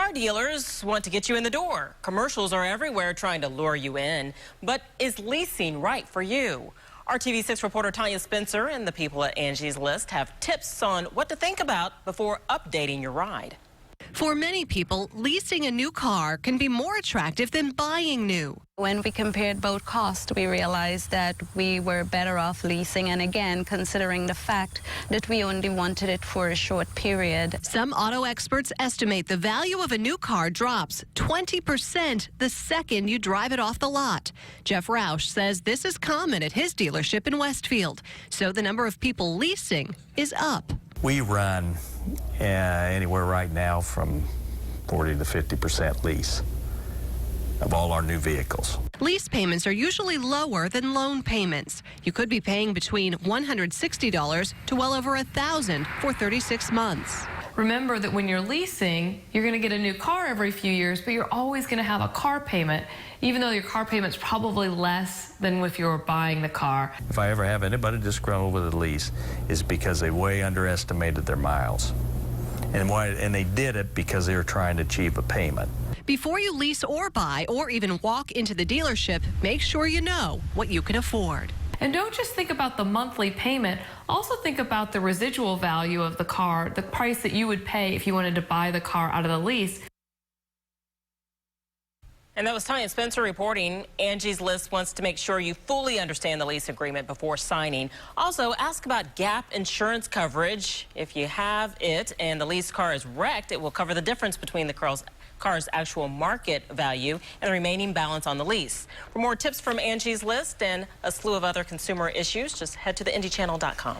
Car dealers want to get you in the door. Commercials are everywhere trying to lure you in. But is leasing right for you? Our TV6 reporter Tanya Spencer and the people at Angie's List have tips on what to think about before updating your ride. For many people, leasing a new car can be more attractive than buying new. When we compared both costs, we realized that we were better off leasing, and again, considering the fact that we only wanted it for a short period. Some auto experts estimate the value of a new car drops 20% the second you drive it off the lot. Jeff Roush says this is common at his dealership in Westfield, so the number of people leasing is up. We run anywhere right now from 40 to 50% lease of all our new vehicles. Lease payments are usually lower than loan payments. You could be paying between $160 to well over $1,000 for 36 months. Remember that when you're leasing, you're going to get a new car every few years, but you're always going to have a car payment, even though your car payment's probably less than if you were buying the car. If I ever have anybody disgruntled with a lease, it's because they way underestimated their miles. And they did it because they were trying to achieve a payment. Before you lease or buy or even walk into the dealership, make sure you know what you can afford. And don't just think about the monthly payment, also think about the residual value of the car, the price that you would pay if you wanted to buy the car out of the lease. And that was Tanya Spencer reporting. Angie's List wants to make sure you fully understand the lease agreement before signing. Also, ask about gap insurance coverage. If you have it and the leased car is wrecked, it will cover the difference between the car's actual market value and the remaining balance on the lease. For more tips from Angie's List and a slew of other consumer issues, just head to theindychannel.com.